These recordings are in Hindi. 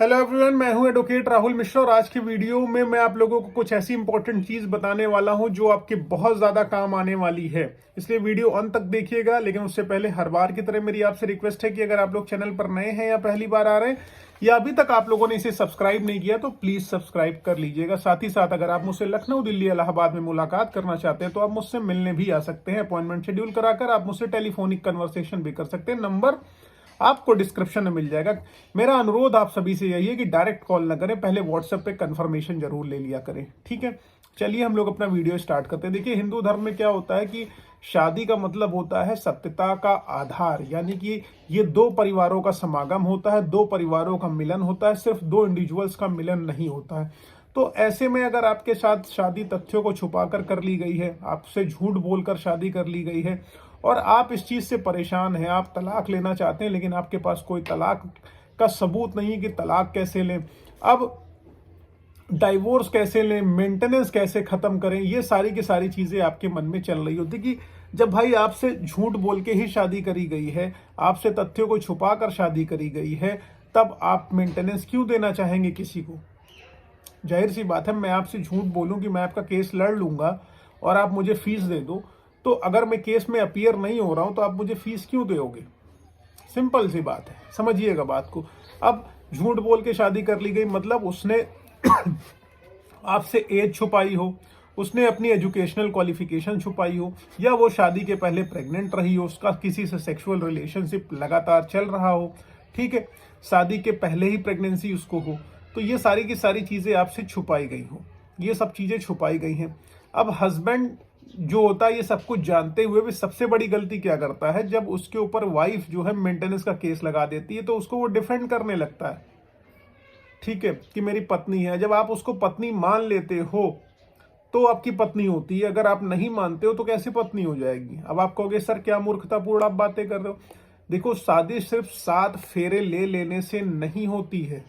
हेलो एवरीवन, मैं हूं एडवोकेट राहुल मिश्रा और आज की वीडियो में मैं आप लोगों को कुछ ऐसी इंपॉर्टेंट चीज बताने वाला हूं जो आपके बहुत ज्यादा काम आने वाली है। इसलिए वीडियो अंत तक देखिएगा। लेकिन उससे पहले हर बार की तरह मेरी आपसे रिक्वेस्ट है कि अगर आप लोग चैनल पर नए हैं या पहली बार आ रहे हैं या अभी तक आप लोगों ने इसे सब्सक्राइब नहीं किया तो प्लीज सब्सक्राइब कर लीजिएगा। साथ ही साथ अगर आप मुझसे लखनऊ, दिल्ली, इलाहाबाद में मुलाकात करना चाहते हैं तो आप मुझसे मिलने भी आ सकते हैं। अपॉइंटमेंट शेड्यूल कराकर आप मुझसे टेलीफोनिक कन्वर्सेशन भी कर सकते हैं। नंबर आपको डिस्क्रिप्शन में मिल जाएगा। मेरा अनुरोध आप सभी से यही है कि डायरेक्ट कॉल न करें, पहले व्हाट्सएप पे कंफर्मेशन जरूर ले लिया करें। ठीक है, चलिए हम लोग अपना वीडियो स्टार्ट करते हैं। देखिए, हिंदू धर्म में क्या होता है कि शादी का मतलब होता है सत्यता का आधार, यानी कि ये दो परिवारों का समागम होता है, दो परिवारों का मिलन होता है, सिर्फ दो इंडिविजुअल्स का मिलन नहीं होता है। तो ऐसे में अगर आपके साथ शादी तथ्यों को छुपाकर कर ली गई है, आपसे झूठ बोलकर शादी कर ली गई है और आप इस चीज से परेशान हैं, आप तलाक लेना चाहते हैं लेकिन आपके पास कोई तलाक का सबूत नहीं है कि तलाक कैसे लें, अब डाइवोर्स कैसे लें, मेंटेनेंस कैसे खत्म करें, ये सारी की सारी चीजें आपके मन में चल रही होती कि जब भाई आपसे झूठ बोल के ही शादी करी गई है, आपसे तथ्यों को छुपा कर शादी करी गई है, तब आप मेंटेनेंस क्यों देना चाहेंगे किसी को? जाहिर सी बात है, मैं आपसे झूठ बोलूं कि मैं आपका केस लड़ लूंगा और आप मुझे फीस दे दो, तो अगर मैं केस में अपीयर नहीं हो रहा हूं तो आप मुझे फीस क्यों दोगे? सिंपल सी बात है, समझिएगा बात को। अब झूठ बोल के शादी कर ली गई मतलब उसने आपसे एज छुपाई हो, उसने अपनी एजुकेशनल क्वालिफिकेशन छुपाई हो, या वो शादी के पहले प्रेग्नेंट रही हो, उसका किसी से सेक्सुअल रिलेशनशिप लगातार चल रहा हो, ठीक है, शादी के पहले ही प्रेगनेंसी उसको हो, तो ये सारी की सारी चीजें आपसे छुपाई गई हो, ये सब चीजें छुपाई गई हैं। अब हस्बैंड जो होता है ये सब कुछ जानते हुए भी सबसे बड़ी गलती क्या करता है, जब उसके ऊपर वाइफ जो है मेंटेनेंस का केस लगा देती है तो उसको वो डिफेंड करने लगता है, ठीक है, कि मेरी पत्नी है। जब आप उसको पत्नी मान लेते हो तो आपकी पत्नी होती है, अगर आप नहीं मानते हो तो कैसे पत्नी हो जाएगी? अब आप कहोगे सर क्या मूर्खतापूर्ण आप बातें कर रहे हो। देखो, शादी सिर्फ 7 फेरे ले लेने से नहीं होती है,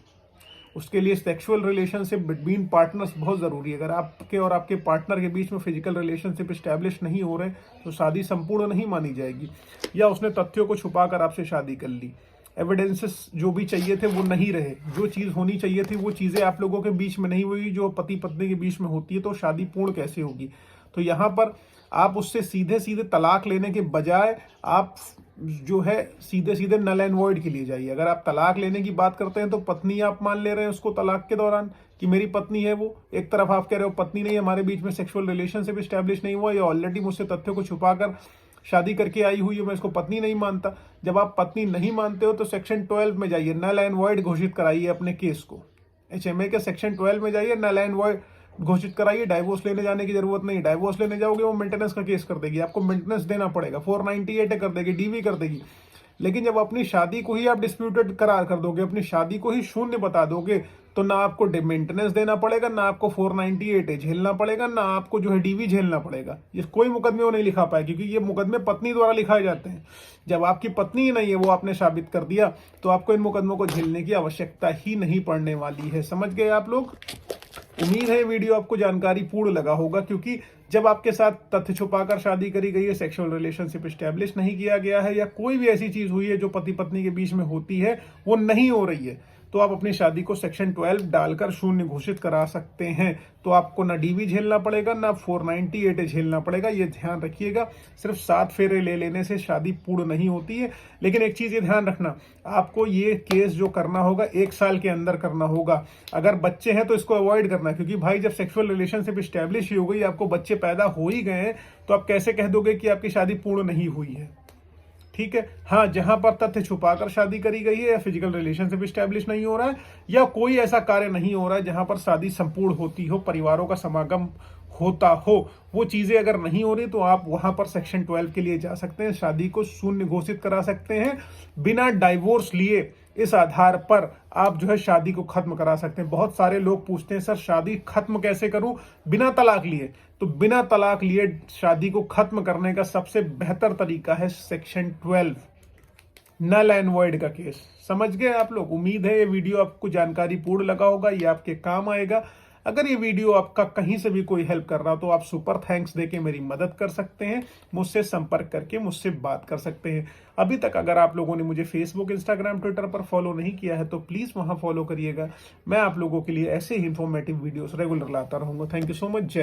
उसके लिए सेक्सुअल रिलेशनशिप बिटवीन पार्टनर्स बहुत जरूरी है। अगर आपके और आपके पार्टनर के बीच में फिजिकल रिलेशनशिप स्टैब्लिश नहीं हो रहे तो शादी संपूर्ण नहीं मानी जाएगी। या उसने तथ्यों को छुपाकर आपसे शादी कर ली, एविडेंसेस जो भी चाहिए थे वो नहीं रहे, जो चीज होनी चाहिए थी वो चीजें आप लोगों के बीच में नहीं हुई जो पति पत्नी के बीच में होती है, तो शादी पूर्ण कैसे होगी? तो यहाँ पर आप उससे सीधे सीधे तलाक लेने के बजाय आप जो है सीधे सीधे नल एंड वॉइड के लिए जाइए। अगर आप तलाक लेने की बात करते हैं तो पत्नी आप मान ले रहे हैं उसको तलाक के दौरान कि मेरी पत्नी है वो, एक तरफ आप कह रहे हो पत्नी नहीं, हमारे बीच में सेक्सुअल रिलेशनशिप स्टैब्लिश नहीं हुआ, ये ऑलरेडी मुझसे तथ्यों को छुपाकर शादी करके आई हुई है, मैं इसको पत्नी नहीं मानता। जब आप पत्नी नहीं मानते हो तो सेक्शन 12 में जाइए, नल एंड वॉइड घोषित कराइए अपने केस को। एचएमए के सेक्शन 12 में जाइए, नल एंड वॉइड घोषित कराइए। डाइवोर्स लेने जाने की जरूरत नहीं, डाइवोर्स लेने जाओगे वो मेंटेनेंस का केस कर देगी, आपको मेंटेनेंस देना पड़ेगा, 498 कर देगी, डीवी कर देगी। लेकिन जब अपनी शादी को ही आप डिस्प्यूटेड करार कर दोगे, अपनी शादी को ही शून्य बता दोगे, तो ना आपको मेंटेनेंस देना पड़ेगा, ना आपको 498 झेलना पड़ेगा, ना आपको जो है डीवी झेलना पड़ेगा। ये कोई मुकदमे वो नहीं लिखा पाए क्योंकि ये मुकदमे पत्नी द्वारा लिखाए जाते हैं। जब आपकी पत्नी ही नहीं है, वो आपने साबित कर दिया, तो आपको इन मुकदमों को झेलने की आवश्यकता ही नहीं पड़ने वाली है। समझ गए आप लोग? उम्मीद है वीडियो आपको जानकारी पूर्ण लगा होगा, क्योंकि जब आपके साथ तथ्य छुपाकर शादी करी गई है, सेक्सुअल रिलेशनशिप स्टैब्लिश नहीं किया गया है, या कोई भी ऐसी चीज हुई है जो पति पत्नी के बीच में होती है वो नहीं हो रही है, तो आप अपनी शादी को सेक्शन 12 डालकर शून्य घोषित करा सकते हैं। तो आपको ना डीवी झेलना पड़ेगा, ना 498 झेलना पड़ेगा, ये ध्यान रखिएगा। सिर्फ 7 फेरे ले लेने से शादी पूर्ण नहीं होती है। लेकिन एक चीज ये ध्यान रखना, आपको ये केस जो करना होगा 1 साल के अंदर करना होगा। अगर बच्चे हैं तो इसको अवॉइड करना, क्योंकि भाई जब सेक्सुअल रिलेशनशिप स्टैब्लिश ही हो गई, आपको बच्चे पैदा हो ही गए हैं, तो आप कैसे कह दोगे कि आपकी शादी पूर्ण नहीं हुई है? ठीक है, हाँ, जहां पर तथ्य छुपाकर शादी करी गई है, या फिजिकल रिलेशनशिप स्टैब्लिश नहीं हो रहा है, या कोई ऐसा कार्य नहीं हो रहा है जहां पर शादी संपूर्ण होती हो, परिवारों का समागम होता हो, वो चीजें अगर नहीं हो रही तो आप वहां पर सेक्शन 12 के लिए जा सकते हैं, शादी को शून्य घोषित करा सकते हैं। बिना डाइवोर्स लिए इस आधार पर आप जो है शादी को खत्म करा सकते हैं। बहुत सारे लोग पूछते हैं सर शादी खत्म कैसे करूं बिना तलाक लिए? तो बिना तलाक लिए शादी को खत्म करने का सबसे बेहतर तरीका है सेक्शन 12, नल एंड वॉइड का केस। समझ गए आप लोग? उम्मीद है ये वीडियो आपको जानकारी पूर्ण लगा होगा, ये आपके काम आएगा। अगर ये वीडियो आपका कहीं से भी कोई हेल्प कर रहा हो तो आप सुपर थैंक्स देके मेरी मदद कर सकते हैं, मुझसे संपर्क करके मुझसे बात कर सकते हैं। अभी तक अगर आप लोगों ने मुझे फेसबुक, इंस्टाग्राम, ट्विटर पर फॉलो नहीं किया है तो प्लीज वहां फॉलो करिएगा। मैं आप लोगों के लिए ऐसे ही इंफॉर्मेटिव वीडियोस रेगुलर लाता रहूंगा। Thank you so much. जय हिंद।